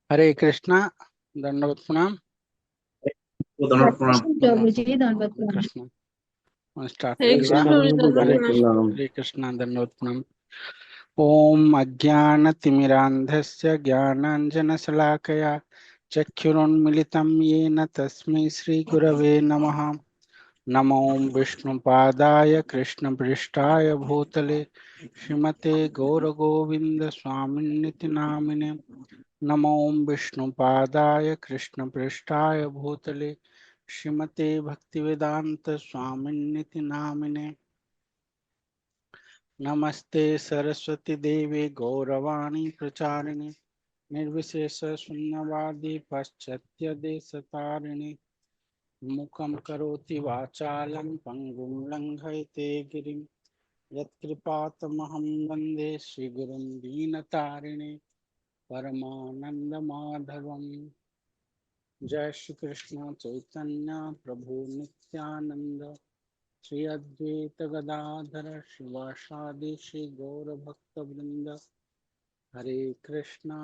हरे कृष्णा। दंडवत प्रणाम। दंडवत प्रणाम। कृष्ण प्रभु जी दंडवत हरे प्रणाम। कृष्णा स्टार्ट हरे करिवा। कृष्ण प्रभु जी हरे दंडवत कृष्ण प्रणाम। हरे कृष्णा दंडवत प्रणाम। ओम अज्ञानतिमिरान्धस्य ज्ञानाञ्जनशलाकया चक्षुरुन्मीलितं येन तस्मै श्रीगुरवे नमः। नमो विष्णुपादाय कृष्णपृष्ठाय भूतले श्रीमते गौरगोविन्द स्वामिन्निति नामिने। नमो विष्णुपादाय कृष्णपृष्ठाय भूतले श्रीमते भक्तिवेदांत स्वामिन्निति नामिने। नमस्ते सरस्वती देवे गौरवाणी प्रचारिणे निर्विशेष शून्यवादी पाश्चात्य देशतारिणे। मुखं करोति वाचालं पंगुं लंघयते गिरिं यत्कृपातमहं वन्दे श्रीगुरुं दीनतारिणे परमानंद माधवम। जय श्री कृष्ण चैतन्य प्रभु नित्यानंद श्री अद्वैत गदाधर शिवासादि श्री गौर भक्त वृंद। हरे कृष्णा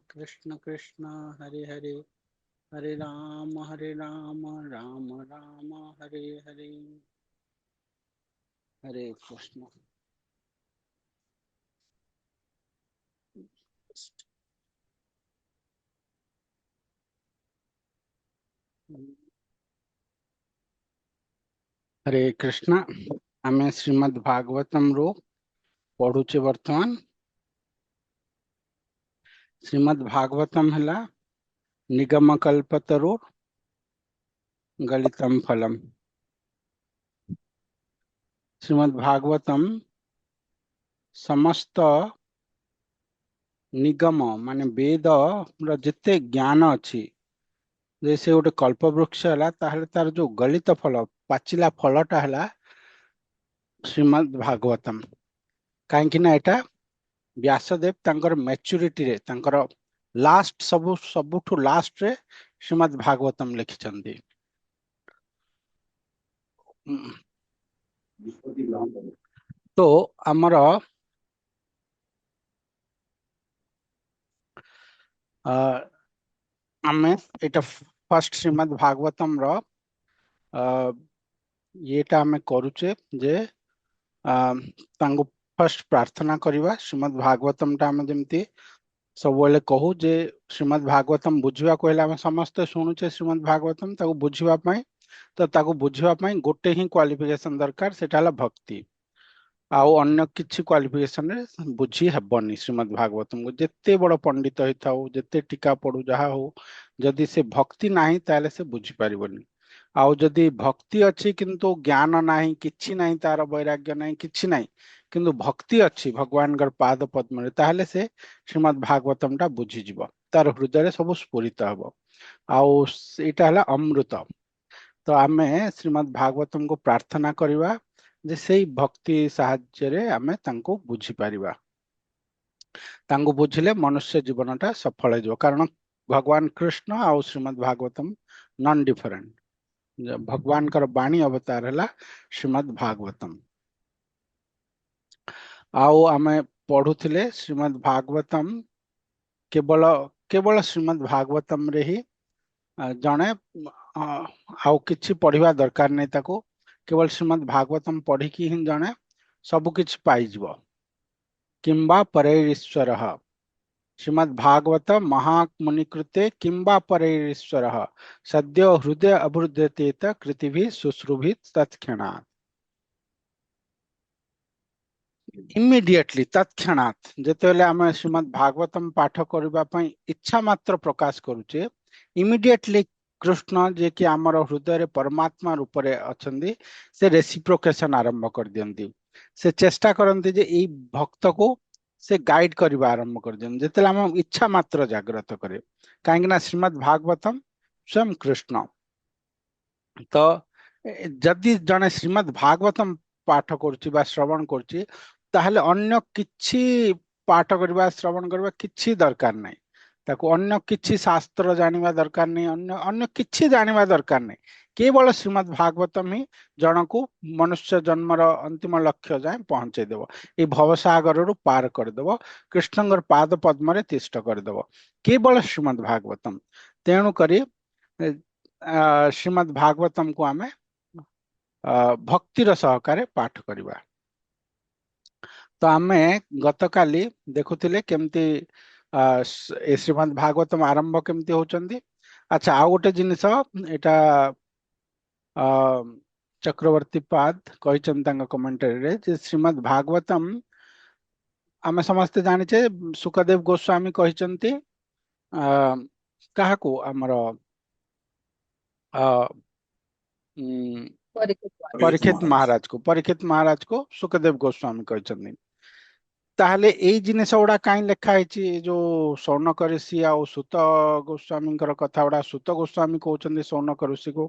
कृष्ण कृष्णा हरे हरे हरे राम राम राम हरे हरे। हरे कृष्ण। हरे कृष्ण। आमे श्रीमद् भागवतम रो पढ़ुचे वर्तमान। श्रीमद् भागवतम हला निगम कल्पतरो गलितम फलम। श्रीमद् भागवतम समस्त निगम माने वेद जिते ज्ञान अच्छी जैसे गोटे कल्पवृक्ष है ताहले तार जो गलित फल पाचिला फलटा है श्रीमद् भागवतम। कहीं एटा व्यासदेव तांकर मैच्योरिटी रे तांकर लास्ट सबुठु लास्ट रे श्रीमद् भागवतम लिखिछंदी। तो आमर आमे एटा फर्स्ट श्रीमद् भागवतम रो येटा आमे करूचे जे तांको फर्स्ट प्रार्थना करिवा। श्रीमद् भागवतम टा आमे जेमती सबले कहू जे श्रीमद् भागवतम बुझिवा कहले आमे समस्त शुणुचे श्रीमद् भागवतम ताको बुझिवा पई तो ताको बुझिवा पई गोटे ही क्वालिफिकेशन दरकार सेटा हला भक्ति। आउ अन्य किछि क्वालिफिकेशन रे बुझी हेबनी। श्रीमद् भागवतम को जेते बड़ पंडित होइथाउ जेते टीका पढु जहा हो जदि से भक्ति नाही ताले से बुझी परिबनी। आउ जदि भक्ति अच्छी किंतु ज्ञान नाही किछि नाही तार वैराग्य नाही किछि नाही किंतु भक्ति अच्छी भगवान कर पाद पद्म रे ताहले से श्रीमद् भागवतम टा बुझी जिवो तार हृदय रे सब स्फुरित हबो। आउ एटा हला अमृत। तो आमे श्रीमद् भागवतम को प्रार्थना करिवा जे सेई भक्ति साहाय्य रे आमे तांको बुझी परिबा। तांको बुझिले मनुष्य जीवनटा सफल हो कारण भगवान कृष्ण आउ श्रीमद् भागवतम नॉन डिफरेंट। भगवान कर वाणी अवतार है श्रीमद् भागवतम। आउ आमे पढ़ुथिले श्रीमद् भागवतम केवल केवल श्रीमद् भागवतम रे ही जणे आउ किछि पढ़िवा दरकार नहीं ताको केवल श्रीमद् भागवतम पढ़ी की ही जणे सब किछि पाई जिवो किंबा परैरीश्वरः। श्रीमद् भागवत महामुनिकृते किंबा परैरीश्वरः सद्यो हृदय अभृद्यतेत कृतिभिः शुश्रूभिः तत्क्षणात्। इमिडिएटली तत्क्षणात जेतेले आमे श्रीमद् भागवतम पाठ करबा पई इच्छा मात्र प्रकाश करूचे इमिडिएटली कृष्ण जे कि आमर हृदय रे परमात्मा रूप रे अछंदी से रेसिप्रोकेशन आरंभ कर दियंती। से चेष्टा करंती जे ई भक्त को से गाइड करबा आरंभ कर दियन जेतेले आम इच्छा मात्र जागृत करे काहेकि ना श्रीमद् भागवतम स्वयं कृष्ण। तो जदि जने श्रीमद् भागवतम पाठ करुची बा श्रवण करुची ताहले अन्य किछि पाठ करबा श्रवण करबा किछि दरकार नाही। ताको अन्य किछि शास्त्र जानिबा दरकार नहीं, अन्य अन्य किछि जानिबा दरकार नहीं, केवल श्रीमद् भागवतम ही जनकु मनुष्य जन्मर अंतिम लक्ष्य जाए पहुंचे देव, ये भवसागर रु पार कर देव, कृष्णंगर पाद पद्म रे तिष्ठ कर देव केवल श्रीमद् भागवतम। तेणु करी श्रीमद् भागवतम को आमे भक्तिर सहकारे पाठ करिबा। तो आमे गतकाली देखुथिले केमती श्रीमद् भागवतम आरंभ केमती होचंदी। अच्छा, आउ गोटे जिनिस एटा चक्रवर्ती पाद कहते कमेंटरी रे जे श्रीमद् भागवतम आमे समस्ते जानिचे सुखदेव गोस्वामी कहते काहाकू आमर परीक्षित महाराज को सुखदेव गोस्वामी कहते। ताहले एई जिनिस गुड़ा कहीं लेखा है जो सौनक ऋषि आ सुत गोस्वामी कथा गुड़ा सुत गोस्वामी कहते सौनक ऋषि को।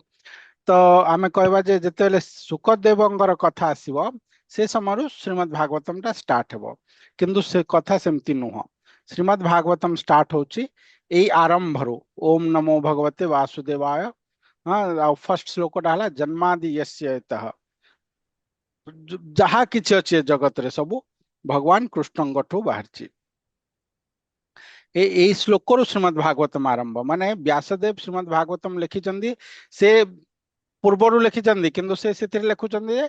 तो आमे कहबा जे जेतेले सुखदेवंगर कथा आसीबो से समय श्रीमद् भागवतम टा स्टार्ट हेबो, किंतु से कथा सेमती नुह। श्रीमद् भागवतम स्टार्ट होची एई आरंभरु ओम नमो भगवते वासुदेवाय। हाँ, फर्स्ट श्लोक डाला जन्मादि यस्य इतः, जहा किछि अछि जगत रे सबु भगवान कृष्णंगठु बाहरची। ए श्लोक श्रीमद् भागवतम आरंभ माने व्यासदेव श्रीमद् भागवतम लिखिचंदी से पूर्वरु लिखिचंदी, किंतु से सेतिर लिखुचंदी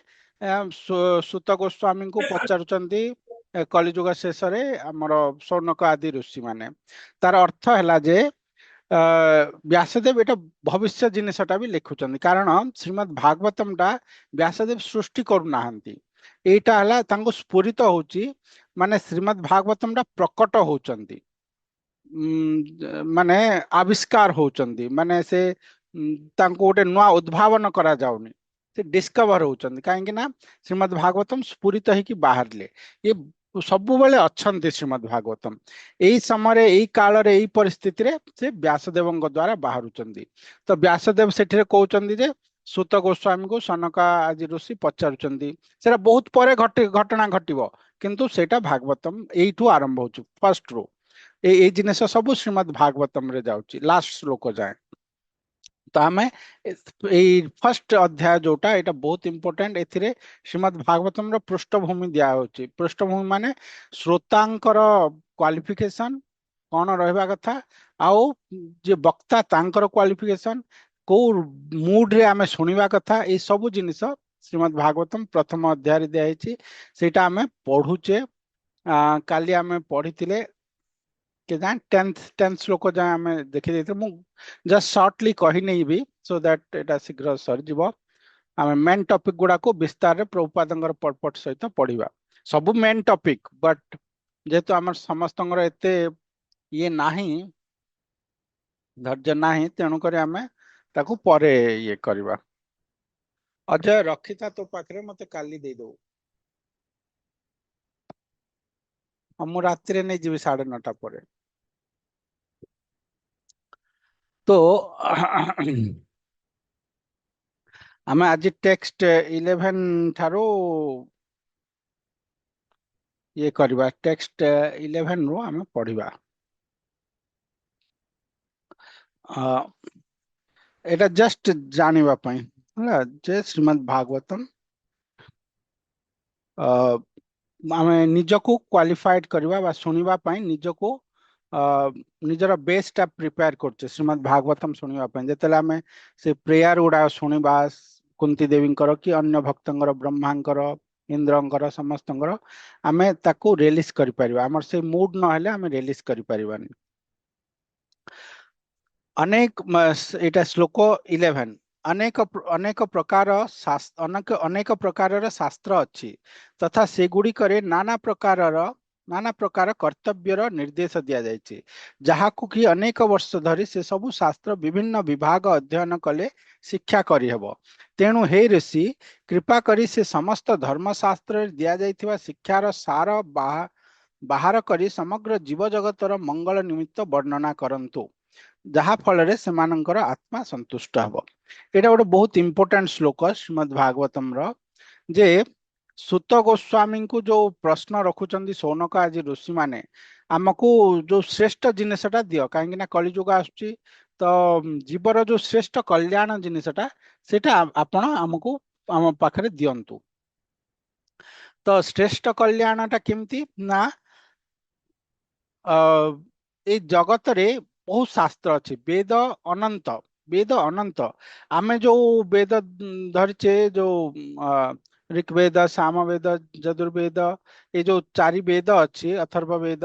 सुत गोस्वामी को पचारुचंदी कलिजुग शेष रे हमर सौनक आदि ऋषि माने। तार अर्थ हैला जे व्यासदेव एटा भविष्य जिनिसटा भी लिखुचंदी, कारण श्रीमद् भागवतम टा व्यासदेव सृष्टि करू नाहंती, एटा हला तांको स्फुरित होची माने श्रीमद् भागवतम टा प्रकट होचंदी, माने आविष्कार होचंदी, माने से तांको गोटे नुआ उद्भावन करा जाउनी, से डिस्कवर होचंदी। काहेकि ना श्रीमद् भागवतम स्फुरित है कि बाहरले ये सबु बेले अछंती श्रीमद् भागवतम। एई समय एई काल रे एई परिस्थिति रे से व्यासदेवଙ୍କ द्वारा बाहरुचंदी। तो व्यासदेव सेठिरे कहउचंदी जे सुत गोस्वामी को सनक आदि ऋषि पचारुचंदी, सेरा बहुत परे घटना घटिबो, किंतु सेटा भागवतम एइठु आरंभ होछु फर्स्ट रो। ए जिनिस सब श्रीमद् भागवतम रे जाउची लास्ट श्लोक जाए। तो आमे फर्स्ट अध्याय जोटा एटा बहुत इंपोर्टेंट, एथिरे श्रीमद् भागवतम रो पृष्ठभूमि दिया होची। पृष्ठभूमि माने श्रोतांकर क्वालिफिकेशन कौन रहबा कथा, आउ जे वक्ता तांकर क्वालिफिकेशन को मूड रे आमे सुनिबा कथा, ए सब जिनिस श्रीमद् भागवतम प्रथम अध्याय रे दिया हेची। सेटा आमे पढुचे, काली आमे पढिथिले के जान 10th श्लोक जाए आमे देखि देते। मु जस्ट शॉर्टली कहि नै भी सो दैट एटा शीघ्र सर जीवो। आमे मेन टॉपिक गुडा को विस्तार रे प्रभुपादंगर पर्पट सहित पढिबा, सब मेन टॉपिक, बट जेतु हमर समस्तंगर एते ये नाही धैर्य नाही, तेणु करे आमे ताकू परे ये करबा। अजय रखिता तो पाखरे मते काली दे दो, हम रात्रि रे नै जीवी 9:30 परे। तो आमे आज टेक्स्ट 11 ठारो ये करबा, टेक्स्ट 11 रो आमे पढिबा। एटा जस्ट जानिबा पई हला जे श्रीमद् भागवतम आमे निजको क्वालिफाइड करबा बा सुनिबा पई निजको निजर बेस्ट प्रिपेयर करछे श्रीमद् भागवतम सुनिबा पई। जेतेला आमे से प्रेयर उडा सुनिबा कुंती देवींकर कि अन्य भक्तंकर ब्रह्मांकर इंद्रंकर समस्तंकर आमे ताको रिलीज करि परिबा, हमर से मूड न हले आमे रिलीज करि परिबानी। अनेक एटा श्लोक 11 अनेक अनेक प्रकार अनेक प्रकार शास्त्र अच्छी तथा सेगुड़ी करे नाना प्रकार कर्तव्यर निर्देश दिया जायछि, जहाकु कि अनेक वर्ष धरी से सबु शास्त्र विभिन्न विभाग अध्ययन कले शिक्षा करि हेबो। तेणु हे ऋषि कृपा करी से समस्त धर्मशास्त्र दिया जायथिबा शिक्षार सार बाहर करी समग्र जीव जगतर मंगल निमित्त वर्णना करंतु, जहा फल से मानकर आत्मा संतुष्ट हबो। एटा गोटे बहुत इंपोर्टेंट श्लोक श्रीमद् भागवतम रो, जे सुत गोस्वामी को जो प्रश्न रखुचंदी सौनक आदि ऋषि माने आमको जो श्रेष्ठ जिनसटा दियो कहीं ना कलिजुग आसुची तो जीवर जो श्रेष्ठ कल्याण जिनसटा सेटा आपण आमको आम पाखरे दियंतु। तो श्रेष्ठ कल्याणटा केमती ना ए जगत रे बहुत शास्त्र अच्छी वेद अनंत वेद अनंत आमे जो वेद धरिचे जो ऋग्वेद सामवेद यजुर्वेद ये जो चारि वेद अच्छी अथर्ववेद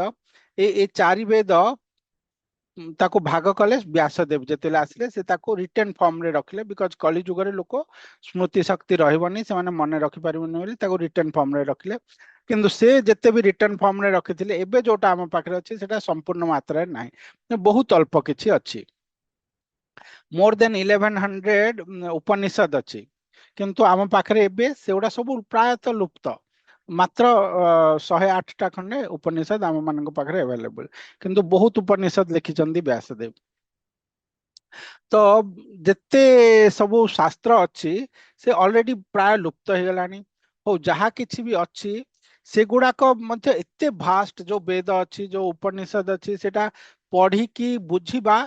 ए चारि वेद ताको भाग कले व्यासदेव जेतेले आसिले से ताको रिटन फॉर्म रे रखले बिकॉज कली जुग रे लोक स्मृति शक्ति रहबनी से माने मन रखि परिबनी बोली ताको रिटन फॉर्म रे रखले किंतु से जेते भी रिटर्न फॉर्म रे रखिथिले एबे जोटा हम पाखरे अछि सेटा संपूर्ण मात्रा रे नाही बहुत अल्प किछि अछि मोर देन 1100 उपनिषद अछि किंतु आम पाखरे एबे सेउडा सब प्रायतः लुप्त मात्र 108टा खंडे उपनिषद आम मानक पाखरे अवेलेबल किंतु बहुत उपनिषद लिखिचंदी व्यासदेव। तो जेते सबु शास्त्र अच्छी से ऑलरेडी प्राय लुप्त हो गलानी हो जहा किछि भी अच्छी सेगुड़ाक मध्य एते भास्ट जो वेद अच्छी जो उपनिषद अच्छी सेटा पढ़ी की बुझिबा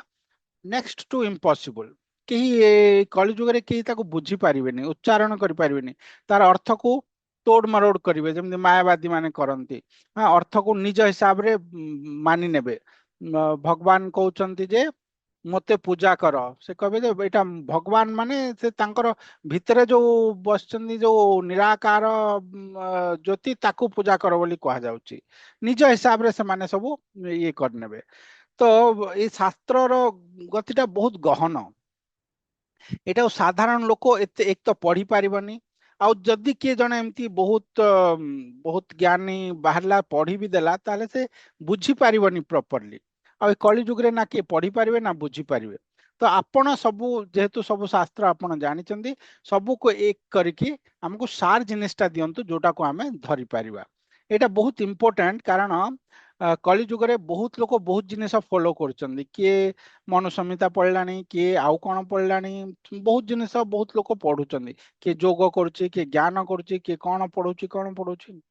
नेक्स्ट टू इम्पॉसिबल कहीं कलिजुग रे कहीं ताको बुझी पारिबेनी उच्चारण करि पारिबेनी तार अर्थ को तोड़ मरोड़ करिवे जेमति मायावादी माने करंती हाँ अर्थ को निज हिसाब रे मानि नेबे भगवान कहउचंती जे मते पूजा कर से कहबे जे एटा भगवान माने से तांकर भितरे जो बसचंदी जो निराकार ज्योति ताकू पूजा कर बोली कहा जाउची निज हिसाब रे से माने सब ये करनेबे। तो ये शास्त्र रो गतिटा बहुत गहन एटा साधारण लोक एते एक तो पढ़ी पारिबनी आउ जदि किए जने एमती बहुत बहुत ज्ञानी बाहरला पढ़ी भी देला ताले से बुझी पारिबनी प्रॉपर्ली आ कली जुग रे ना किए पढ़ी पारिबे ना बुझी पारिबे। तो आपण सबु जेहेतु सबु शास्त्र आपण जानिचंदी सबु को एक करिकी हमको सार जिनिसटा दियंतु जोटा को आमे धरि पारिबा एटा बहुत इंपोर्टेंट कारण कली जुग रे बहुत लोक बहुत जिनिस फॉलो करचंदी किए मनु संहिता पढ़लानी किए आउ कौन पढ़लानी बहुत जिनिस बहुत लोक पढ़ुचंदी किए जोग करुची किए ज्ञान करुची किए कौन पढ़ुची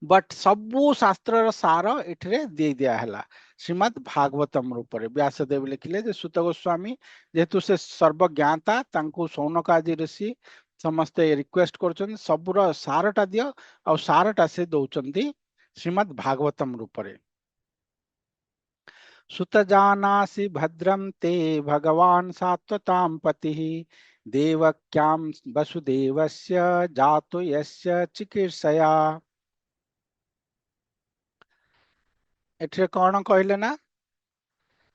बट सबु शास्त्र सार एठरे दे दिया हला श्रीमद् भागवतम रूप रे व्यासदेव लिखिले जे सुत गोस्वामी जेहेतु से सर्वज्ञाता तांको सौनकादि ऋषि समस्ते रिक्वेस्ट करछन सबुर सारटा दियो आ सारटा से दउचंदी श्रीमद् भागवतम रूप रे। सुत जानासि भद्रम ते भगवान सात्वतां पतिः देवक्यां वसुदेवस्य जातो यस्य चिकीर्षया। एठरे कौन कहले ना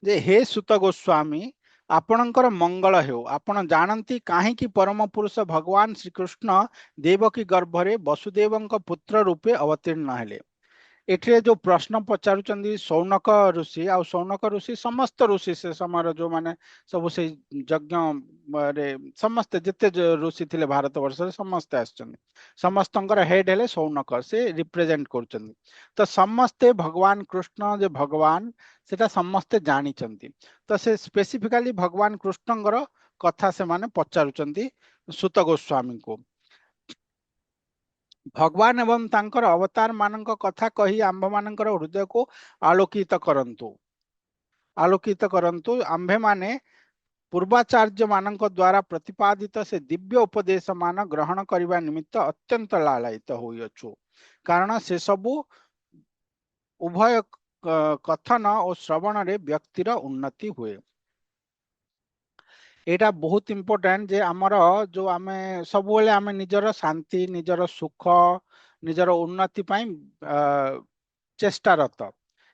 जे हे सुत गोस्वामी आपणकर मंगल हेउ आपण जानती काहेकि परम पुरुष भगवान श्रीकृष्ण देवकी गर्भरे वसुदेवଙ୍କ पुत्र रूपे अवतीर्ण हेले। एठे जो प्रश्न पचारुचंदी सौनक ऋषि आ सौनक ऋषि समस्त ऋषि से समय जो माने सब से यज्ञ रे समस्त जिते ऋषि थिले भारत वर्ष रे समस्त आछन समस्तंकर हेड हेले सौनक से रिप्रेजेंट करचंदी। तो समस्ते भगवान कृष्ण जे भगवान सेटा समस्ते जानी चंती तो से स्पेसिफिकली भगवान कृष्णଙ୍କର कथा से माने पचारुचंदी सुत गोस्वामी को भगवान एवं तांकर अवतार मानक कथा कही आंभ मानकर हृदय को आलोकित करंतु आंभे माने पूर्वाचार्य मानक द्वारा प्रतिपादित से दिव्य उपदेश मान ग्रहण करने निमित्त अत्यंत लालायित होइअछु कारण से सबु उभय कथन और श्रवण रे व्यक्तिर उन्नति हुए। एटा बहुत इम्पोर्टेंट जे आमर जो आमे सब बेले आमे निजर शांति निजर सुख निजर उन्नति पाई चेष्टारत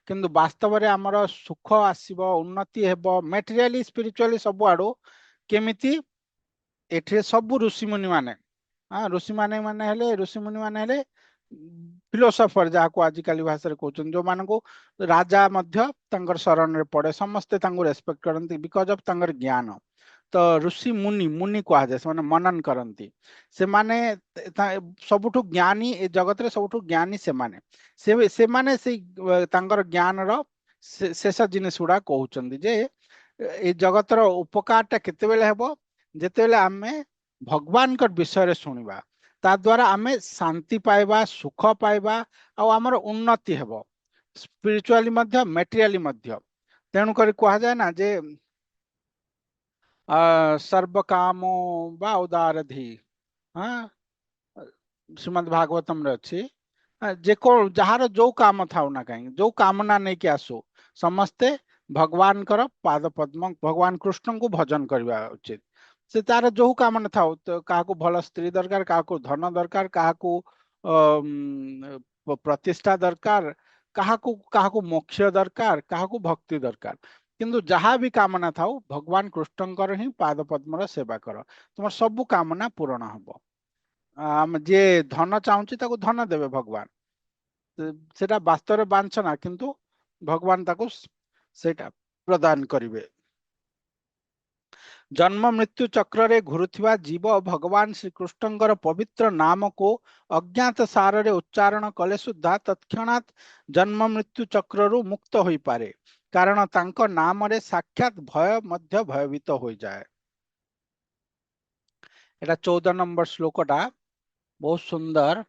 किंतु वास्तव रे आमर सुख आसीबो उन्नति हेबो मटेरियली स्पिरिचुअली सब आडो केमिति एठे सब ऋषि मुनि माने हाँ ऋषि माने हेले ऋषि मुनि माने हेले फिलोसोफर जहाँ को आजिकल भाषा रे कहउछन जो मान को राजा मध्य तांकर शरण रे पड़े समस्ते तांको रेस्पेक्ट करंती बिकॉज ऑफ तांकर ज्ञान। तो ऋषि मुनि मुनि कहा जाए से मनन करती से माने सबुठु ज्ञानी ए जगत रे सबुठु ज्ञानी से माने से तांकर ज्ञान रो शेष जिनिस गुड़ा कहउचंदी जे ए जगत रो उपकारटा केतेबेले हेबो जेतेबेले आमे भगवान कर विषय रे सुनिबा ता द्वारा आमे शांति पाइबा सुख पाइबा आ हमर उन्नति हेबो स्पिरिचुअली मध्य मेटेरियली मध्य तेणु करी कहा जाए ना जे सर्व कामो बा उदारधी। हाँ, श्रीमद् भागवतम रे अछि जे को जहार जो काम थाउ ना कहीं जो कामना नहीं कि आसु समस्ते भगवान कर पाद पद्म भगवान कृष्ण को भजन करवा उचित। से तार जो कामना थाउ तो काहाकू भल स्त्री दरकार काहाकू धन दरकार काहाकू प्रतिष्ठा दरकार काहाकू काहाकू मोक्ष दरकार काहाकू भक्ति दरकार किंतु जहाँ भी कामना थाउ भगवान कृष्णकर ही पाद पद्म सेवा कर तुम सब कामना पूर्ण हब। आम जे धन चाहूँची ताको धन देवे भगवान सेटा वास्तव बांछना किंतु भगवान ताको सेटा प्रदान करिवे। जन्म मृत्यु चक्र रे घुरुथिबा जीव भगवान श्री कृष्णଙ୍କର पवित्र नाम को अज्ञात सार रे उच्चारण कले सुद्धा तत्क्षणात जन्म मृत्यु चक्र रु मुक्त होई पारे कारण तांको नाम रे साक्षात भय मध्य भयभीत हो जाए। एटा 14 नंबर श्लोकटा बहुत सुंदर।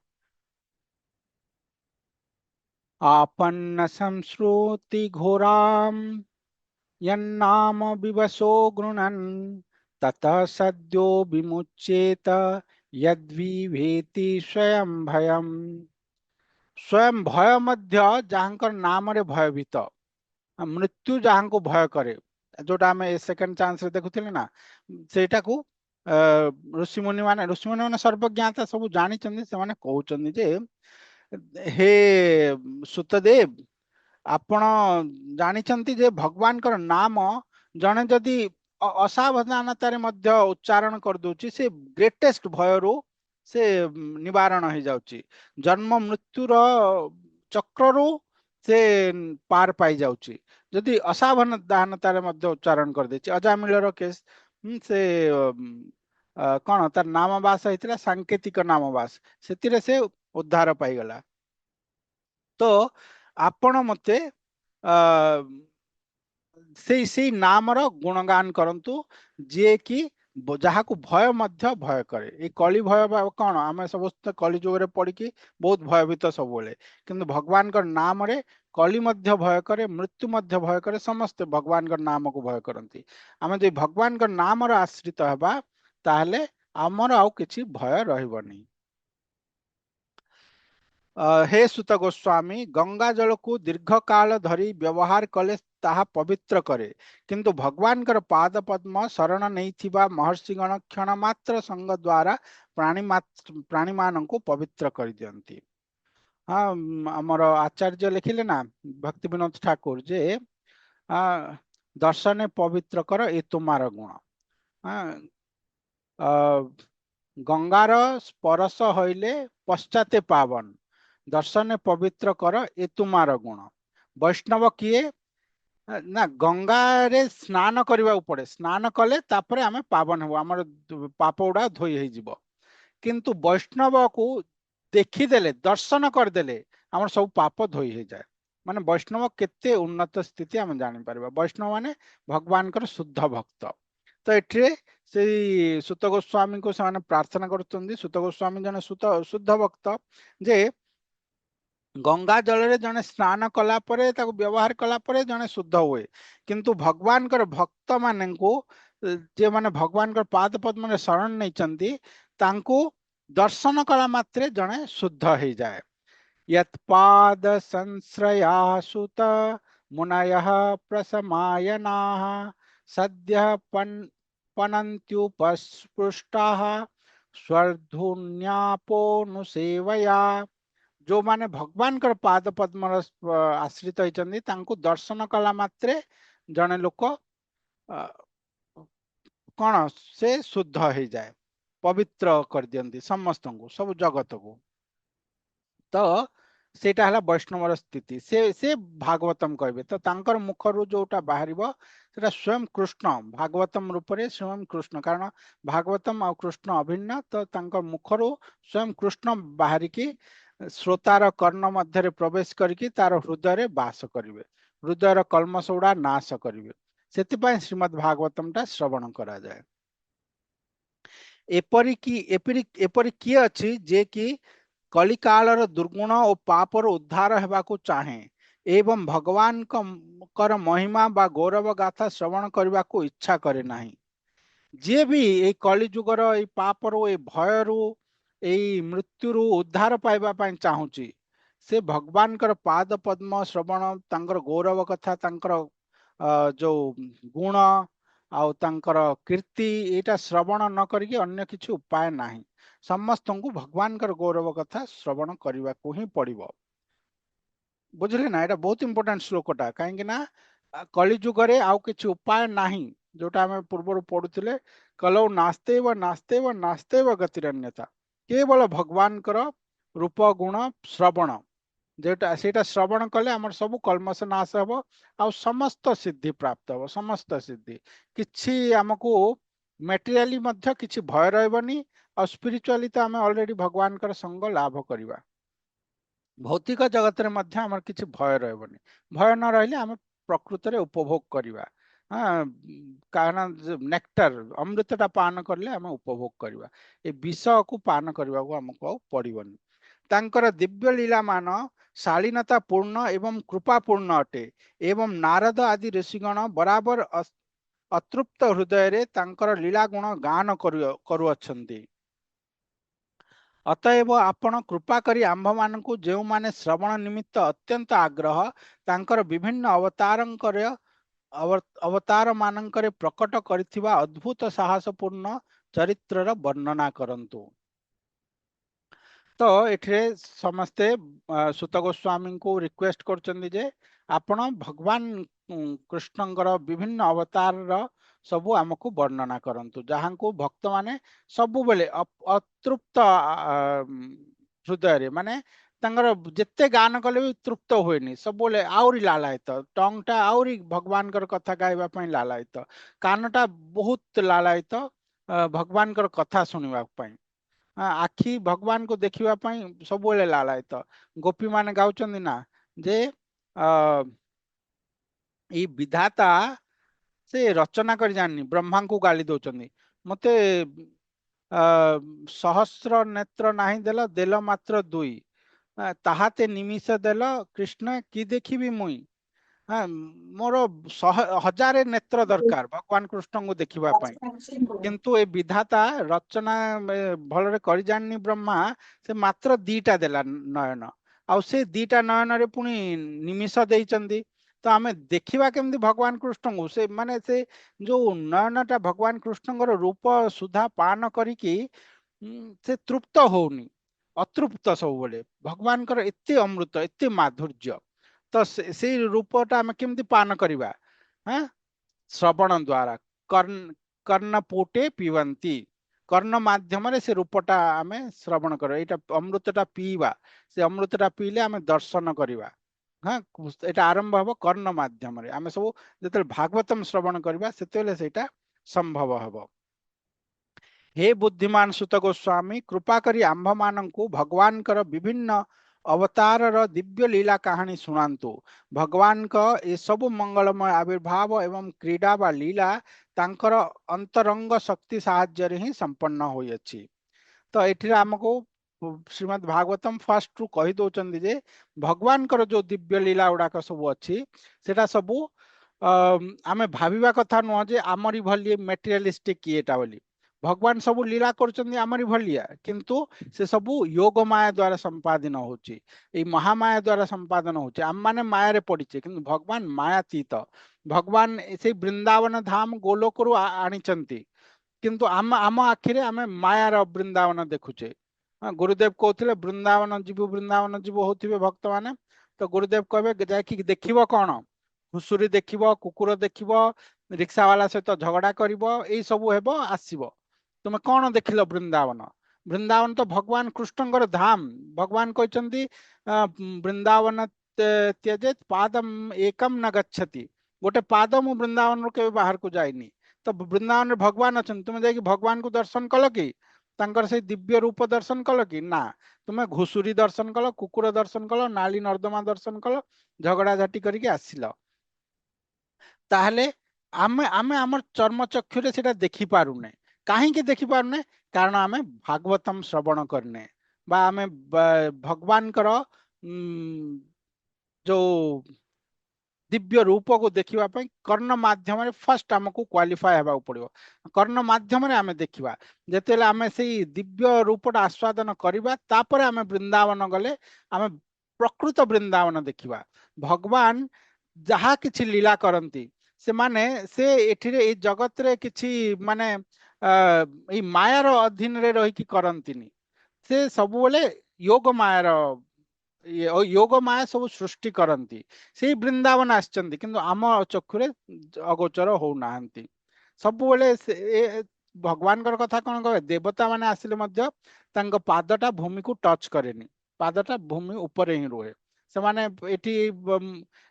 आपन्न संश्रुति घोराम यन्नाम विवशो गृणन् ततः सद्यो विमुच्येत यद्विभेति स्वयं भयम। स्वयं भय मध्य जहाँकर नाम रे भयभीत मृत्यु जहाँ को भय करे जोटा आम सेकेंड चांस रे देखुଥିଲେ ना सेटा को ऋषि मुनि माने सर्वज्ञाता सब जानी से माने कहउचंदी जे हे सुतदेव आपण जानिछंती जे भगवान कर नाम जने जदि असावधानतारे मध्य उच्चारण कर दउची से ग्रेटेस्ट भयरू से निवारण हो जाउची जन्म मृत्युर चक्ररू से पार पाई जाउची जदि असावधानतारे मध्य उच्चारण कर देची। अजामिलर केस से कौन तार नामवास होता सांकेतिक नामवास से उद्धार पाईगला। तो आपण मते से नामर गुणगान करंतु जे कि जहाँ को भय मध्य भय करे ये कली भय कौन आम समस्त कली जुग पड़ी बहुत भयभीत सब किंतु भगवान का नाम रे कली मध्य भय करे मृत्यु मध्य भय करे समस्ते भगवान का नाम को भय करती। आम जो भगवान का नाम आश्रित हवा ताहले आमर आउ किछि भय रहबनी। हे सुत गोस्वामी गंगा जल को दीर्घ काल धरी व्यवहार कले ताहा पवित्र करे किंतु भगवान कर पाद पद्म शरण नहीं थिबा महर्षि गण क्षण मात्र संग द्वारा प्राणी मान को पवित्र कर दियंती। हाँ आमर आचार्य लिखिले ना भक्ति विनोद ठाकुर जे दर्शने पवित्र कर ए तुम्हार गुण। गंगार स्पर्श हईले पश्चाते पावन दर्शने पवित्र कर ए तुम्हार गुण। वैष्णव किए ना गंगा रे स्नान करने पड़े स्नान कले तापरे आमे पावन हो आमर पाप गुड़ा धोई हो जीव किंतु वैष्णव को देखीदेले दर्शन करदेले आमर सब पाप धोई हो जाए माने वैष्णव केते उन्नत स्थिति आम जापर वैष्णव माने भगवान कर शुद्ध भक्त। तो एठे से सुत गोस्वामी को से प्रार्थना कर सुत गोस्वामी जने शुद्ध भक्त जे गंगा जल रे जने स्नान कला परे ताको व्यवहार कला परे जने शुद्ध हुए किंतु भगवान कर भक्त माने को जे माने भगवान कर पाद पद्म रे शरण नहीं चंदी तांको दर्शन कला मात्रे जने शुद्ध हो जाए। यत्पाद संश्रयासुत मुनयः प्रसमायनाः सद्यः पनन्त्युपस्पृष्टाः स्वर्धुन्यापोनुसेवया। जो माने भगवान कर पाद पद्म आश्रित होइचंदी तांको दर्शन कला मात्रे जने लोक कौन से शुद्ध हो जाए पवित्र कर दियंती समस्त को सब जगत को। तो सेटा हला वैष्णवर स्थिति से भागवतम कहबे तो तांकर मुखरु जोटा बाहरिबो सेटा स्वयं कृष्ण भागवतम रूप रे स्वयं कृष्ण कारण भागवतम और कृष्ण अभिन्न तो तांकर मुखरु स्वयं कृष्ण बाहरिकी श्रोतार कर्ण मध्य प्रवेश करके तार हृदय रे वास करिवे हृदयर कल्मश गुड़ा नाश करिवे सेतिपाई श्रीमद् भागवतम टा श्रवण करा जाए। एपरी किए अछि जे कि कलिकालर दुर्गुण और पापर उद्धार हेबाकू चाहे एवं भगवान कर महिमा बा गौरव गाथा श्रवण करने को इच्छा करे नहीं। जी भी ये कलिजुगर ये पापर ये भयरू ये मृत्युरु उद्धार पाइबा चाहूची से भगवान कर पाद पद्म श्रवण तांकर गौरव कथा तांकर जो गुण आउ तांकर कीर्ति एटा श्रवण न करके अन्य किसी उपाय नहीं। समस्त को भगवान कर गौरव कथा श्रवण करने को ही पड़िबो। बुझले ना, एटा बहुत इंपोर्टेंट श्लोकटा कहीं ना कलिजुगरे आउ किछि उपाय नहीं जोटा आम पूर्व पढ़ुले कलौ नास्तेव नास्तेव नास्तेव गतिरन्यता केवल भगवान कर रूप गुण श्रवण जेटा सेटा श्रवण कले आमर सब कलमश नाश हम आ समस्त सिद्धि प्राप्त हम समस्त सिद्धि किछि आमको मेटेरियली मध्य किछि भय रहबनी और स्पिरिचुअली तो आम ऑलरेडी भगवान कर संग लाभ करवा। भौतिक जगत रे मध्य आमर किछि भय रहबनी, भय न रहिले आम प्रकृत रे उपभोग करवा। हाँ कारण नेक्टर अमृतटा पान करले आम उपभोग करवा, ए विष को पान करने को आमको पड़बनी। तांकर दिव्य लीला मान शालीनता पूर्ण एवं कृपा पूर्ण अटे एवं नारद आदि ऋषिगण बराबर अतृप्त हृदय रे तांकर लीला गुण गान करुअछंती। अतएव आपण कृपा करी आंभ मानकु जेउ माने श्रवण निमित्त अत्यंत आग्रह तांकर विभिन्न अवतार मानंकरे प्रकट करिथिबा अद्भुत साहसपूर्ण चरित्रर वर्णना करंतु। तो एठरे समस्ते सुत गोस्वामी को रिक्वेस्ट करचंदी जे आपण भगवान कृष्णंकर विभिन्न अवतार सबू आमको वर्णना करंतु जहां को भक्त माने सबु बेले अतृप्त हृदय रे माने तांगर जेते गान कले भी तृप्त हुएनी सब आउरी लालायित टंगटा आउरी भगवान कर कथा गाइबा पई लालायित कानटा बहुत लालायित भगवान कर कथा सुनिबा पई आखि भगवान को देखिबा पई सब लालायित। गोपी माने गाउचंदी ना जे ई विधाता से रचना कर जानी ब्रह्मा को गाली दौरान मते सहस्र नेत्र नाही देल देल मात्र दुई ताहाते निमिष देल कृष्ण की देखी मुई। हाँ मोर हजारे नेत्र दरकार भगवान कृष्ण को देखिबा पई किंतु ए विधाता रचना भलरे करि जाननी ब्रह्मा से मात्र दीटा देला नयन आ से दीटा नयन रे पुनी निमिष देइचंदी। तो आमे देखिबा केमदी भगवान कृष्ण को से माने से जो नयनटा भगवान कृष्णଙ୍କର रूप सुधा पान करिकी से तृप्त होनी अतृप्त सब बोले भगवान कर एते अमृत एते माधुर्य तो से रूपटा आमे केमदी पान करिबा हाँ श्रवण द्वारा कर्णपुटे पिबंती कर्ण माध्यम रे से रूपटा आमे श्रवण कर एटा अमृतटा पीवा से अमृतटा पीले आमे दर्शन करिवा। हाँ एटा आरंभ हबो कर्ण माध्यम रे आमे सब जते भागवतम श्रवण करिवा सेतेले सेटा संभव हबो। हे बुद्धिमान सुत गोस्वामी कृपा करी आंभ मानंकु भगवान कर विभिन्न अवतार दिव्य लीला कहानी सुनांतु। भगवान का ये सब मंगलमय आविर्भाव एवं क्रीड़ा बा लीला तांकर अंतरंग शक्ति साहाय्य ही संपन्न होइछि। तो एठी आमको श्रीमद् भागवतम फर्स्ट रु कहि दउचंदी जे भगवान कर जो दिव्य लीला उडाक सब अछि सेटा सब आमे भाबिबा कथा न जे आमरी भली मेटेरियलिस्टिक एटा बोली भगवान सब लीला करचंदी आमरी भलिया किंतु से सब योग माया द्वारा संपादन होची ए महामाया द्वारा संपादन होची आम माने माया रे पडिचे किंतु भगवान मायातीत भगवान से वृंदावन धाम गोलोकरु आनिचंती किंतु आम आम आखिरे आमे मायार वृंदावन देखुचे। गुरुदेव कहते वृंदावन जीव होथिबे भक्त माने तो गुरुदेव कहबे जाकी देखिबो कोन घुसुरी देखिबो कुकुर देखिबो रिक्शा वाला सहित झगड़ा करिबो एई सब हेबो आसीबो तुम कौन देखिल वृंदावन वृंदावन तो भगवान कृष्णଙ୍କର धाम भगवान कहते वृंदावन त्यजेत पादम एकम न गच्छति गोटे पाद मु वृंदावन के बाहर को जाइनी तो वृंदावन भगवान अच्छा तुम जाकि भगवान को दर्शन कल कि तांकर से दिव्य रूप दर्शन कल कि ना तुम्हें घुसुरी दर्शन कल कुकुर दर्शन कल नाली नर्दमा दर्शन कल झगड़ा झाटी करके आसिल ताहले आमे आमे हमर चर्म चक्षुरे सेटा देखि पारुने कहीं देखि पारुने कारण आमे भागवतम श्रवण करने बा आमे भगवान कर जो दिव्य रूप को देखिबा पई कर्ण माध्यम रे फर्स्ट हमको क्वालिफाई हेबा पड़िबो। कर्ण माध्यम रे आमे देखिबा जेतेले आमे सेई दिव्य रूपटा आस्वादन करिबा तापरे आमे वृंदावन गले आमे प्रकृत वृंदावन देखिबा। भगवान जहा किछि लीला करंती से माने से एठिरे ए जगत रे किछि माने ए मायार अधीन रे रही कि करंतीनी से सब बोले योग मायार योग माया सब सृष्टि करंती से वृंदावन आछंती किंतु आम चक्षुरे अगोचर हो नाहंती सबुबले भगवान कथा कौन कहे देवता माने आसिले मध्य तांको पादटा भूमि को टच करेनी पादटा भूमि ऊपर ही रुहे से माने एठी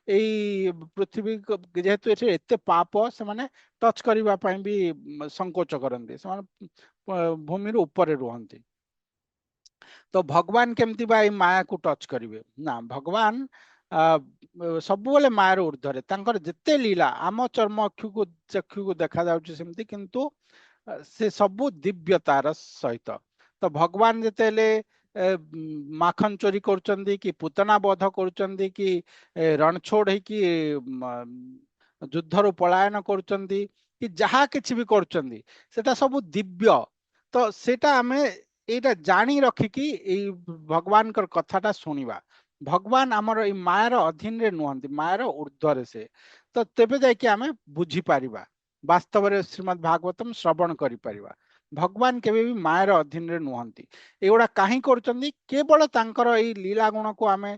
एई पृथ्वी जेहेतु एठी एते पाप से माने टच करिबा पई भी संकोच करंती से माने भूमि रो ऊपर रुहंती। तो भगवान केमती बा माया को टच करिवे ना भगवान सबुबले मायार ऊर्ध्वरे तांकर जेते लीला आम चर्म चक्षु को देखा जाउछि सेमती किंतु से सबु दिव्यतार सहित। तो भगवान जेतेले माखन चोरी करचंदी कि पुतना बोध करचंदी कि रणछोड़ है कि युद्धरु पलायन करचंदी कि जहा किछि भी करचंदी सेटा सबु दिव्य। तो सेटा आमे एटा जानी रखिकी भगवान कर कथाटा सुनिबा। भगवान आमर ई मायार अधीन रे नुहंती मायार ऊर्ध्वरे से तो तेबे जाय कि आमे बुझी पारिबा वास्तव रे श्रीमद् भागवतम श्रवण करि पारिबा। भगवान केबे भी मायार अधीन रे नुहंती एगुडा काहे करचंदी केवल तांकर ई लीला गुण को आमे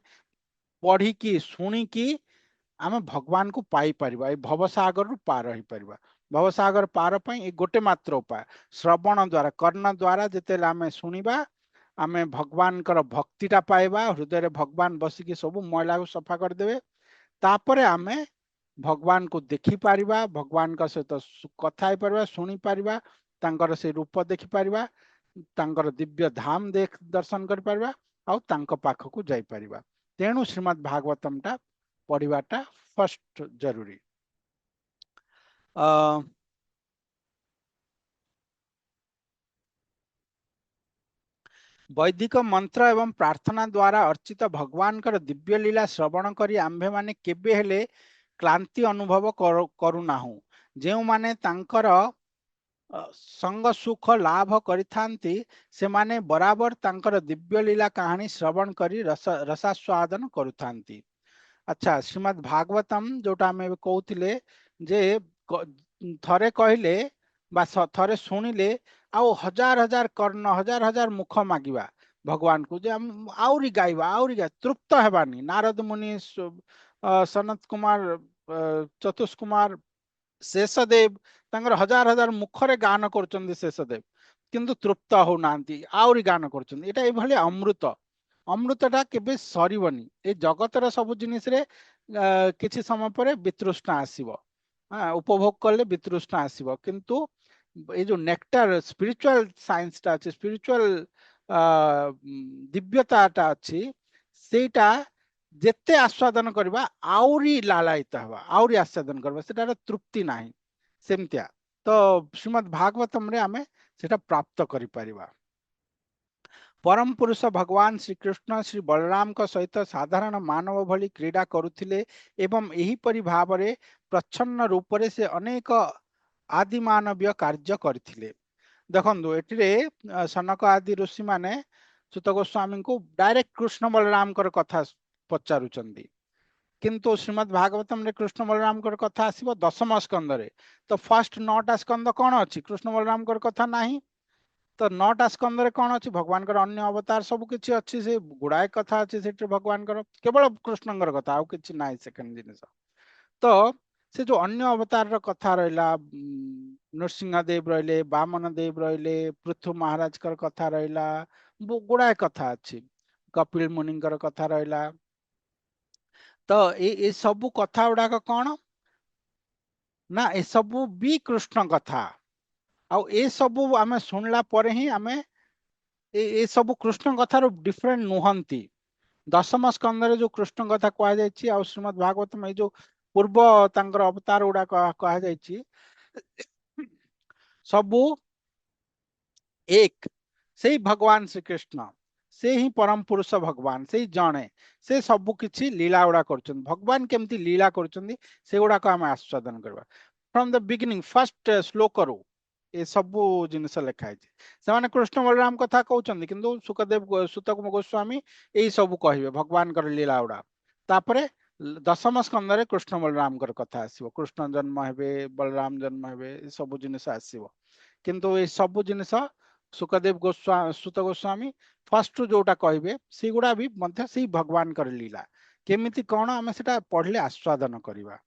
पढ़ी की सुनी की आमे भगवान को पाई परिबा ए भवसागर रु पार होई परिबा। भवसागर पार पई ए गोटे मात्र उपाय श्रवण द्वारा कर्ण द्वारा जेतेले आमे सुनिबा आमे भगवान कर भक्तिटा पाइबा हृदय रे भगवान बसिकी सब मैला को सफा कर देबे तापरे आमे भगवान को देखि पारिबा भगवान का सहित कथा ही पारिबा सुनी पारिबा तांकर से रूप देखि पारिबा तांकर दिव्य धाम देख दर्शन कर पारिबा आउ तांको पाखकु जाई पारिबा। तेणु श्रीमद् भागवतम टा पढ़िबाटा फर्स्ट जरूरी। वैदिक मंत्र एवं प्रार्थना द्वारा अर्चित भगवान कर दिव्य लीला श्रवण करी आंभे माने केबे हेले क्लांति अनुभव करूनाहु जे माने तांकर संग सुख लाभ करिथांती से माने बराबर तांकर दिव्य लीला कहानी श्रवण करी रसास्वादन करुथांती। अच्छा श्रीमद् भागवतम जोटा आमे कहउथिले जे थरे कहले बा थरे सुनिले आउ हजार हजार कर्ण हजार हजार मुख मागिबा भगवान को जे हम आउरी गाइबा आउरी गा तृप्त हेबानी। नारद मुनि सनत कुमार चतुष कुमार शेषदेव तांकर हजार हजार मुखरे गान करचंदी शेषदेव किंतु तृप्त हो नांती आउरी गान करचंदी। एटा एभली अमृत अमृतटा केबे सरीबनी ए जगतर सब जिनिस रे किछि समय परे वितृष्णा आसीबो उपभोग करले वितृष्णा आसीबो किंतु ए जो नेक्टर स्पिरिचुअल साइंस टा अछि स्पिरिचुअल दिव्यताटा अछि सेटा जेते आस्वादन करबा आउरी लालायित हवा आउरी आस्वादन करबा सेटार तृप्ति नाही सेमतिया। तो श्रीमद् भागवतम रे आमे सेटा प्राप्त करि परिबा। परम पुरुष भगवान श्री कृष्ण श्री बलराम का सहित साधारण मानव भली क्रीड़ा करुथिले एवं एही परि भावरे प्रच्छन्न रूप रे से अनेक आदि मानवीय कार्य करथिले। देखंदु एटिरे सनक आदि ऋषि माने सुत गोस्वामी को डायरेक्ट कृष्ण बलराम कर कथा पचारुचंदी किंतु श्रीमद् भागवतम रे कृष्ण बलराम कर कथा आसीबो दशम स्कंद रे। तो फर्स्ट 9टा स्कंद कोन अछि कृष्ण बलराम कर कथा नाही तो 9टा स्कंद रे कोन अछि भगवान कर अन्य अवतार सब किछि अछि से गुडाय कथा अछि सेठ भगवान कर केवल कृष्ण कर कथा आउ किछि नाही सेकंड जिनिस। तो से जो अन्य अवतार रो कथा रहला नरसिंह देव रहले वामन देव रहले पृथु महाराज कर कथा रहला गुडाय कथा अछि कपिल मुनि कर कथा रहला। तो ए सब कथा उडा कोन ना ए सब भी कृष्ण कथा आउ ए सब आमे सुनला परे ही आमे ए सब कृष्ण कथार डिफरेंट नुहंती। दशम स्कंद रे जो कृष्ण कथा कहा जायछि आ श्रीमद् भागवत में जो पूर्व तांकर अवतार उडा कहा जायछि सबु एक से भगवान श्री कृष्ण से ही परम पुरुष भगवान से जणे से सब किछि लीला गुड़ा कर भगवान केमती लीला कर से गुड़ाक आम आस्वादन करवा फ्रॉम द बिगिनिंग फर्स्ट श्लोक रू ए सबू जिनस लिखाई से कृष्ण बलराम कथा कहते किंतु सुखदेव सुत गोस्वामी यही सब कहे भगवान लीला गुड़ा तापरे दशम स्कंदरे कृष्ण बलराम कथा आसो कृष्ण जन्म हे बलराम जन्म हे सब जिनस आसो किंतु ये सब जिनस सुखदेव गोस्वामी सुत गोस्वामी फर्स्ट जोटा कहे से गुड़ा भी मध्य से भगवान लीला केमिति कौन आम से पढ़ले आस्वादन करवा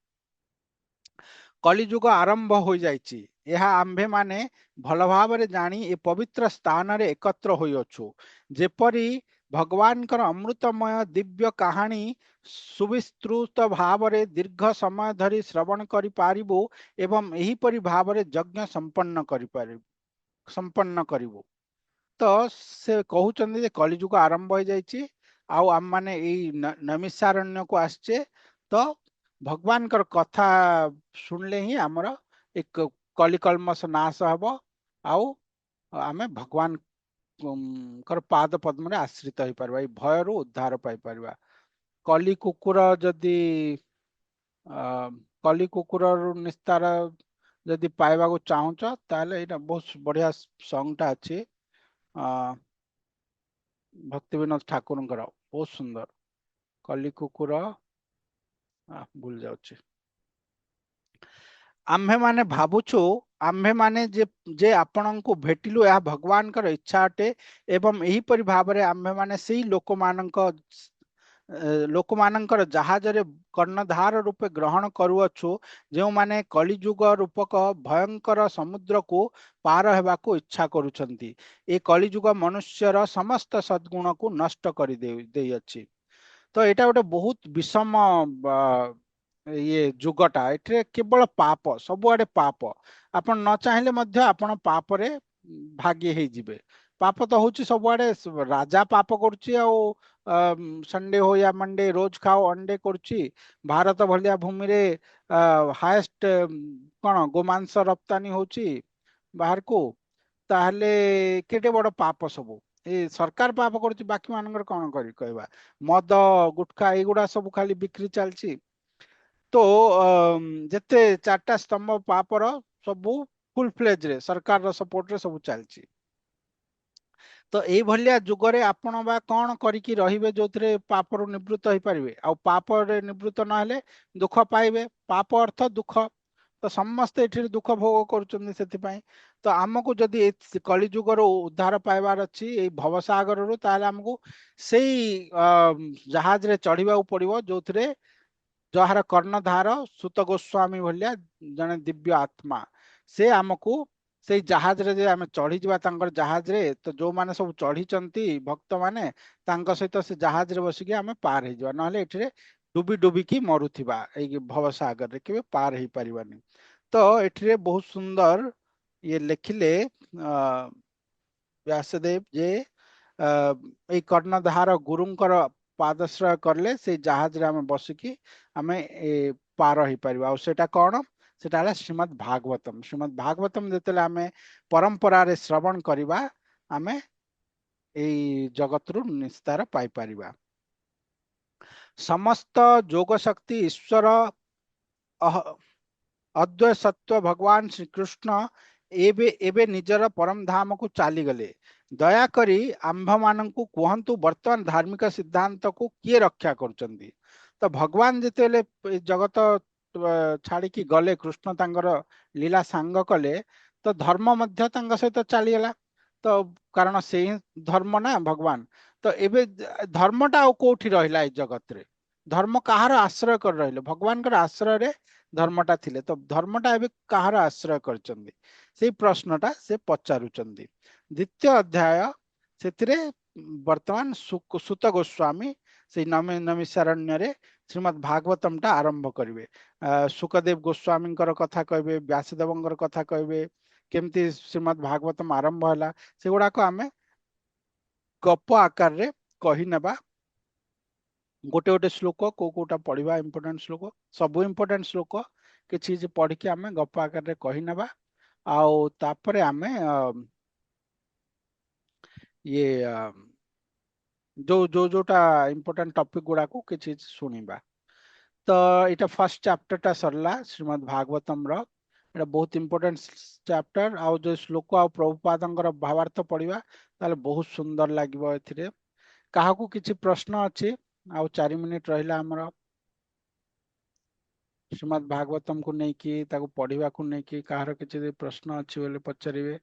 कलिजुग आरंभ हो जाइछि यह आम्भे माने भल भाव जानी ए पवित्र स्थान रे एकत्र होइअछु जेपरि भगवान कर अमृतमय दिव्य कहानी सुविस्तृत भाव रे दीर्घ समय धरी श्रवण करि पारिबो एवं एही परि भाव रे यज्ञ संपन्न करिबो तो से कहउचंदी जे कलिजुग आरंभ हो जाइछि आउ आम माने एई नैमिषारण्य को आसचे तो भगवान कर कथा सुनले ही आमर एक कलिकल्मस नाश हब आउ आमे भगवान कर पाद पद्म रे आश्रित हो पारबा ए भय रु उद्धार पाई पारबा कली कुकुर जदि कली कुकुर रु निस्तार जदि पाइबा को चाहुच ताले एटा बहुत बढ़िया सॉन्ग टा अछि भक्ति विनोद ठाकुर बहुत सुंदर कली कुकुर भूल जाउछि आम्भे माने भावुछु आम्भे माने जे आपण को भेटिलु या भगवान कर इच्छा अटे एवं यही परि भाव रे आम्भे माने सेही लोक मानकर जहाज रे कर्णधार रूपे ग्रहण करूअछु जो माने कलिजुग रूपक भयंकर समुद्र को पार हेबा को इच्छा करूछंती ए कलिजुग मनुष्यर समस्त सद्गुण को नष्ट करि देई अछि तो एटा गोटे बहुत विषम ये जुगटा एठे केवल पाप सबुआडे पाप आपण न चाहिले मध्य आपण पाप रे भागी हे जिवे पाप तो होची सबुआडे राजा पाप करूची आ संडे हो या मंडे रोज खाओ अंडे करूची भारत भलिया भूमि रे हाईएस्ट कोन गोमांस रप्तानी होची बाहर को ताहले केटे बड़ पाप सब ए सरकार पाप करूची बाकी मानकर कोन करी कहबा मद गुटखा एगुडा सब खाली बिक्री चलची तो जेते चारटा स्तंभ पापर सबू फुल फ्लेज रे सरकार रो सपोर्ट रे सब चलची तो एई भलिया जुगरे आपण बा कोन करिकी रहिबे जोथरे पापरु निवृत्त होई परिबे आ पाप रे निवृत्त न हेले दुख पाइबे पाप अर्थ दुख तो समस्त एठी दुख भोग करूचंदी सेति पई तो हमकु जदि कली जुगर उद्धार पाइबार अछि एई भवसागर रु ताले हमकु सेई जहाज रे चढ़िबा पड़िबो जोथरे जहार कर्णधार सुत गोस्वामी भलिया जने दिव्य आत्मा से आमको से जहाज रे जे आमे चढ़ी जिबा तांकर जहाज रे तो जो माने सब चढ़ी चंती भक्त माने तांक सहित से जहाज रे बसिकी आमे पार हे जिबा नहले एठरे डुबी डुबी की मरुथिबा ए भव सागर रे केबे पार हे परिबानी तो एठरे बहुत सुंदर ये लिखिले व्यासदेव जे ए कर्णधार गुरुंकर पादश्रय करले से जहाज रे आमे बसिकी आमे पार हे परिबा और सेटा कोन सेटा हला श्रीमद् भागवतम जेतेले आमे परंपरा रे श्रवण करिबा आमे एई जगत रु निस्तार पाई परिबा समस्त जोग शक्ति ईश्वर अद्वय सत्व भगवान श्री कृष्ण एबे एबे निजर परम धाम को चाली गले दया करी आंभ माननकु कहंतु वर्तमान धार्मिक सिद्धांत को किए रक्षा करचंदी तो भगवान जेतेले जगत छाड़ी की गले कृष्ण तांगर लीला सांग कले तो धर्म मध्य तांग सहित चली गला तो कारण से धर्म ना भगवान तो एबे धर्मटा आ कोठी रहिला ए जगत रे धर्म कहार आश्रय कर रहिले भगवान कर आश्रय रे धर्मटा थिले तो धर्मटा एबे कहार आश्रय करचंदी से प्रश्नटा से पचारुचंदी द्वितीय अध्याय सेतिरे वर्तमान सुत गोस्वामी से नमिसारण्य रे श्रीमद् भागवतम टा आरंभ करिवे सुखदेव गोस्वामी कथा कहबे व्यासदेवंकर कथा कहबे केमती श्रीमद् भागवतम आरंभ होला से गुडा को आमे गप आकार रे कहि नेबा गोटे गोटे श्लोक को कोटा पढ़िबा इंपोर्टेंट श्लोक सब इंपोर्टेंट श्लोक कि चीज पढ़ के आमे गप आकार रे कहि नेबा आउ तापरे आमे ये जोटा इम्पोर्टेंट टॉपिक गुड़ा को किसी सुनिबा। तो इटा फर्स्ट चैप्टर टा सरला श्रीमद् भागवतम रो एटा बहुत इम्पोर्टेंट चैप्टर आउ जो श्लोक आ प्रभुपादंकर भावार्थ पढ़िबा ताले बहुत सुंदर लागिबो एथिरे। काहाकू किछि प्रश्न अछि आउ 4 मिनिट रहिला हमर श्रीमद् भागवतम को नहीं कि ताको पढ़िबा को नहीं कि काहार किछि प्रश्न अछि बोले पचारिबे।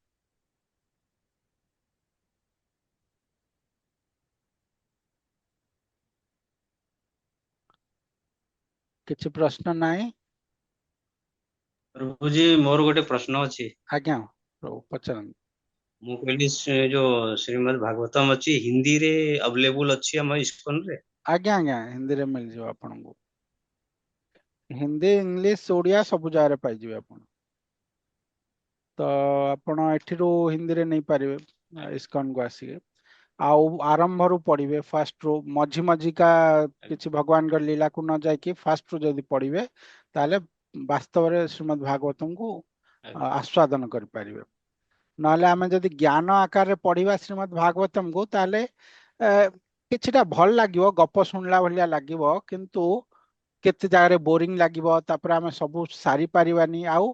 किछि प्रश्न नाही। प्रभु जी मोर गोटे प्रश्न अछि। आज्ञा प्रभु पचारन। मु कहली से जो श्रीमद् भागवतम अछि हिंदी रे अवेलेबल अछि हम इस्कन रे। आज्ञा आज्ञा हिंदी रे मिल जो आपन को हिंदी इंग्लिश ओडिया सब जारे पाई जिवे आपन। तो आपण एठिरो हिंदी रे नहीं पारिबे इस्कन को आसी आउ आरंभ रु पढ़िबे फर्स्ट रु मझी मझी का किछि भगवान का लीला को न जाय कि फर्स्ट रु जदी पढ़िबे ताले वास्तव रे श्रीमद् भागवतम को आस्वादन कर पारिबे। नहले आमे जदी ज्ञान आकार रे पढ़िबा श्रीमद् भागवतम को ताले किछिटा भल लागिवो गप सुनला भलिया लागिवो किंतु केते जागारे बोरिंग लागिवो तापर आमे सब सारी पारिबानी आउ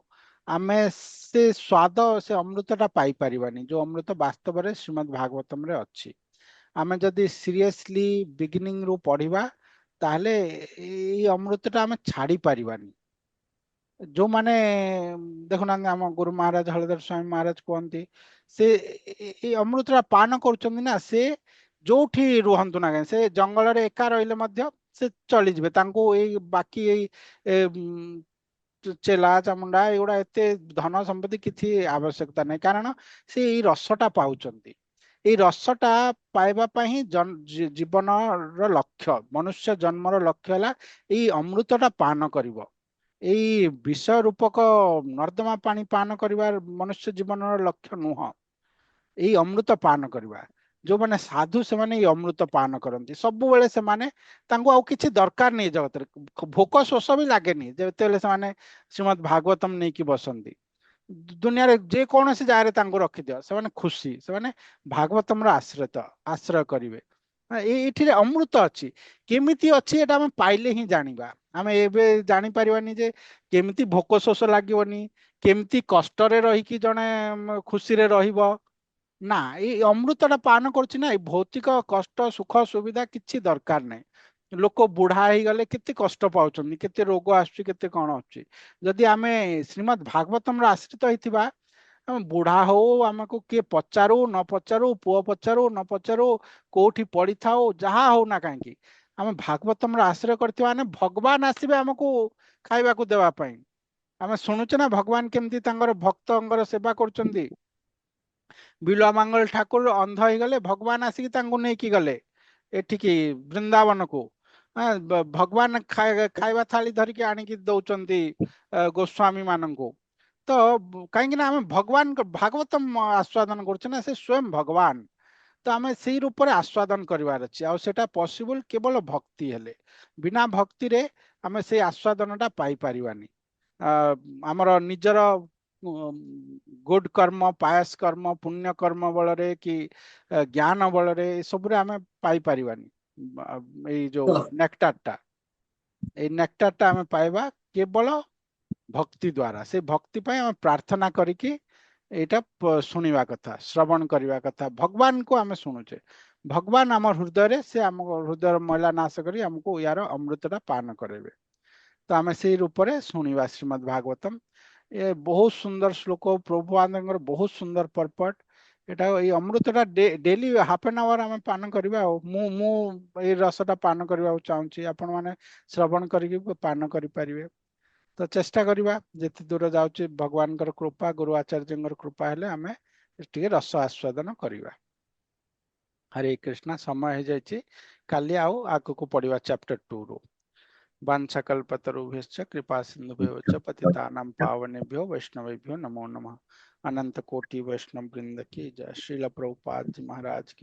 आमे से स्वाद से अमृतटा पाई पारिबानी जो अमृत वास्तव रे श्रीमद् भागवतम रे अछि। आमे जदी सीरियसली बिगिनिंग रु पढ़िबा ताहले ए अमृतटा आमे छाड़ी पारिबानी। जो माने देखुना आम गुरु महाराज हलधर स्वामी महाराज कहते से ए अमृतटा पान करुचंदी ना से जोठी रुहंतु ना काहे से जंगल रे एका रहिले मध्य से चली जिवे तांको ए बाकी चेला चामुंडा एगुड़ा एते धन संपत्ति किछि आवश्यकता नहीं कारण से ई रसटा पाउचंती। এই ରସଟା ପାଇବା ପାଇଁ ଜୀବନର ଲକ୍ଷ୍ୟ ମନୁଷ୍ୟ ଜନ୍ମର ଲକ୍ଷ୍ୟ ହେଲା ଏଇ ଅମୃତଟା ପାନ କରିବ। ଏଇ ବିଷ ରୂପକ ନର୍ଦ୍ଦମା ପାଣି ପାନ କରିବା ମନୁଷ୍ୟ ଜୀବନର ଲକ୍ଷ୍ୟ ନୁହଁ। ଏଇ ଅମୃତ ପାନ କରିବା ଯୋଉମାନେ ସାଧୁ ସେମାନେ ଏଇ ଅମୃତ ପାନ କରନ୍ତି ସବୁବେଳେ ସେମାନେ ତାଙ୍କୁ ଆଉ କିଛି ଦରକାର नहीं ଜଗତରେ ଭୋକ ଶୋଷ ବି ଲାଗେନି ଯେତେବେଳେ ସେମାନେ ଶ୍ରୀମଦ୍ ଭାଗବତମ ନେଇକି ବସନ୍ତି। दुनिया रे जे कौन सी जारे तांको रखि दियो से माने खुशी से माने भागवतम रो आश्रय करिवे। एठिरे अमृत अछि केमिति अछि एटा हम पाइले ही जानिबा। आमे एबे जानि परिबानी जे केमिति भोक शोष लागिवनी केमिति कष्ट रे रही कि जने खुशी रे रहिबो ना ए अमृतटा पान करछि ना भौतिक कष्ट सुख सुविधा किछि दरकार नहीं। लोक बुढ़ा ही गले केते कष्ट पाउछन्नी केते रोग आछी केते कोन आछी जदि आमे श्रीमद् भागवतम रो आश्रित होइतिबा हम बुढ़ा हो हमको किए पचारू न पचारू पुओ पचारू न पचारू कोठी पड़ी थाओ जहा हो ना काहेकि आम भागवतम रो आश्रय करथिबा माने भगवान आसीबे हमको खाइबा को देवा पई। आमे सुनुचे ना भगवान केमती तांगर भक्तंगर सेवा करचंदी। बिलवामंगल ठाकुर अंध हो गले भगवान आसिक तांको नहीं की गले एठिकी वृंदावन को भगवान खाइबा थाली धरिकी आनिकी दौचंदी गोस्वामी माननको। तो कहीं आम भगवान भागवतम आस्वादन कर से स्वयं भगवान तो आम से रूप में आस्वादन करार अच्छे आटा पॉसिबल केवल भक्ति हेले बिना भक्ति रे आम से आस्वादनटा पाई पारिबानी। आमर निजर गुड कर्म पायस कर्म पुण्य कर्म बल रे कि ज्ञान बल रे सब आम पाई पारिबानी। जो नेक्टारटा ए नेक्टारटा आम पाइबा केवल भक्ति द्वारा से भक्ति पाई हम प्रार्थना करिकी एटा सुनिवा कथा श्रवण करवा कथा भगवान को आम शुणुचे भगवान आम हृदय रे से आम हृदय मैला नाश करी हमको यार अमृतटा पान करेबे। तो आम से रूप में शुणा श्रीमद् भागवतम ये बहुत सुंदर श्लोक प्रभुपाद बहुत सुंदर पर्पट एटा ये अमृतटा डेली हाफ एन आवर आम पान करवा मु रसटा पान करने चाहूँगी आपण मैंने श्रवण करी पान करें। तो चेष्टा करवा जिते दूर जाऊँ भगवान कृपा गुरु आचार्य कृपा हेले आमे टे रस आस्वादन करवा। हरे कृष्णा समय हो जाए काली आउ आग को पढ़ा चैप्टर 2 रू वांछाकल्पतरुभ्यश्च कृपा सिंधुभ्यो च पतितानां पावनेभ्यो वैष्णवेभ्यो नमो नमः। अनंत कोटि वैष्णव वृंद की जय। श्रील प्रभुपाद जी महाराज की।